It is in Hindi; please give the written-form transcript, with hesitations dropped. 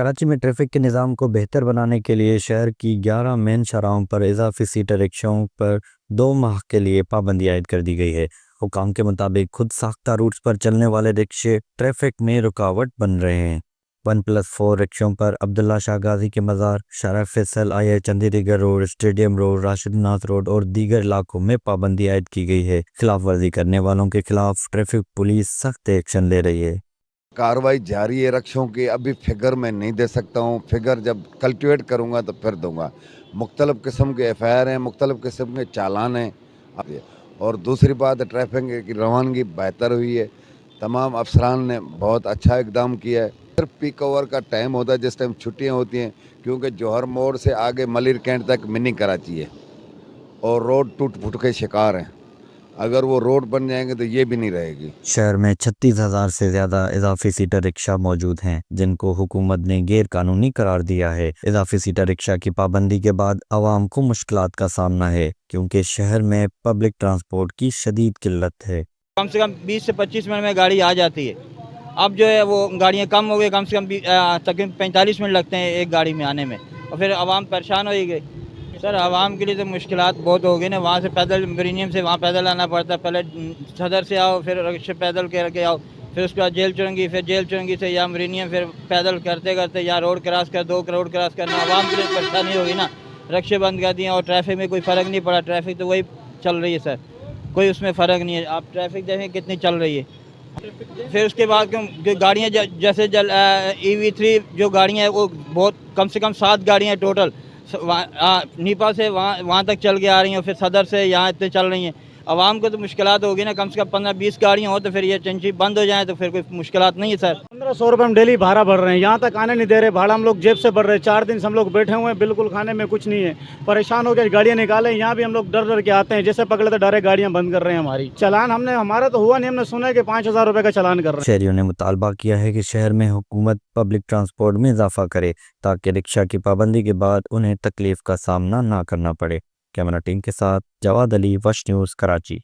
कराची में ट्रैफिक के निज़ाम को बेहतर बनाने के लिए शहर की 11 मेन शाहराहों पर इजाफी सीटर रिक्शाओं पर 2 माह के लिए पाबंदी आयद कर दी गई है। हुकाम के मुताबिक खुद साख्ता रूट्स पर चलने वाले रिक्शे ट्रैफिक में रुकावट बन रहे हैं। 1+4 रिक्शों पर अब्दुल्ला शाह गाजी के मज़ार, Shara Faisal, I Chundrigar road, stadium road, Rashid Nath road और दीगर इलाकों में पाबंदी आयद की गई है। खिलाफ वर्जी करने वालों के खिलाफ ट्रैफिक पुलिस सख्त एक्शन ले रही है। कार्रवाई जारी है रक्षों की। अभी फिगर मैं नहीं दे सकता हूँ, फिगर जब कल्टिवेट करूँगा तो फिर दूंगा। मुख्तलिफ़ किस्म के FIR हैं, मुख्तलिफ़ किस्म के चालान हैं। और दूसरी बात, ट्रैफिक की रवानगी बेहतर हुई है। तमाम अफसरान ने बहुत अच्छा इकदाम किया है। सिर्फ पीक ओवर का टाइम होता है जिस टाइम छुट्टियाँ होती हैं, क्योंकि जौहर मोड़ से आगे मलिर कैंट तक मिनी कराची है और रोड टूट फूट के शिकार हैं। अगर वो रोड बन जाएंगे तो ये भी नहीं रहेगी। शहर में 36,000 से ज्यादा इजाफी सीटर रिक्शा मौजूद हैं, जिनको हुकूमत ने गैर कानूनी करार दिया है। इजाफी सीटर रिक्शा की पाबंदी के बाद आवाम को मुश्किलात का सामना है, क्योंकि शहर में पब्लिक ट्रांसपोर्ट की शदीद किल्लत है। कम से कम 20 से 25 मिनट में गाड़ी आ जाती है। अब जो है वो गाड़ियाँ कम हो गई, कम से कम तकरीबन 45 मिनट लगते हैं एक गाड़ी में आने में, और फिर आवाम परेशान हो ही गई। सर आवाम के लिए तो मुश्किलात बहुत हो गई ना। वहाँ से पैदल, मिलेनियम से वहाँ पैदल आना पड़ता है। पहले सदर से आओ, फिर रिक्शे पैदल करके आओ, फिर उसके बाद जेल चुरंगी, फिर जेल चुरंगी से या मिलेनियम, फिर पैदल करते करते या रोड क्रॉस कर 2 रोड क्रॉस करना। आवाम के लिए परेशानी होगी ना। रिक्शे बंद कर दिए और ट्रैफिक में कोई फ़र्क नहीं पड़ा। ट्रैफिक तो वही चल रही है सर, कोई उसमें फ़र्क नहीं है। आप ट्रैफिक देखें कितनी चल रही है। फिर उसके बाद क्यों गाड़ियाँ जैसे EV3 जो गाड़ियाँ हैं वो बहुत कम से कम 7 गाड़ियाँ टोटल नीपा से वहाँ तक चल के आ रही हैं, फिर सदर से यहाँ इतने चल रही हैं। आवाम को तो मुश्किलात होगी ना। कम से कम 15-20 गाड़ियाँ हो तो फिर ये चंची बंद हो जाए तो फिर कोई मुश्किलात नहीं है सर। 1500 रुपये हम डेली भाड़ा भर रहे हैं, यहाँ तक आने नहीं दे रहे। भाड़ा हम लोग जेब से भर रहे हैं। 4 दिन से हम लोग बैठे हुए हैं, बिल्कुल खाने में कुछ नहीं है। परेशान हो गए, गाड़ियाँ निकाले। यहाँ भी हम लोग डर डर के आते हैं, जैसे पकड़े तो डायरेक्ट गाड़ियाँ बंद कर रहे हैं हमारी। चालान हमारा तो हुआ नहीं, हमने सुना है कि 5,000 रुपये का चालान कर रहे हैं। शहरियों ने मुतालबा किया है कि शहर में हुकूमत पब्लिक ट्रांसपोर्ट में इजाफा करे, ताकि रिक्शा की पाबंदी के बाद उन्हें तकलीफ का सामना ना करना पड़े। कैमरा टीम के साथ जवाद अली, वश न्यूज़, कराची।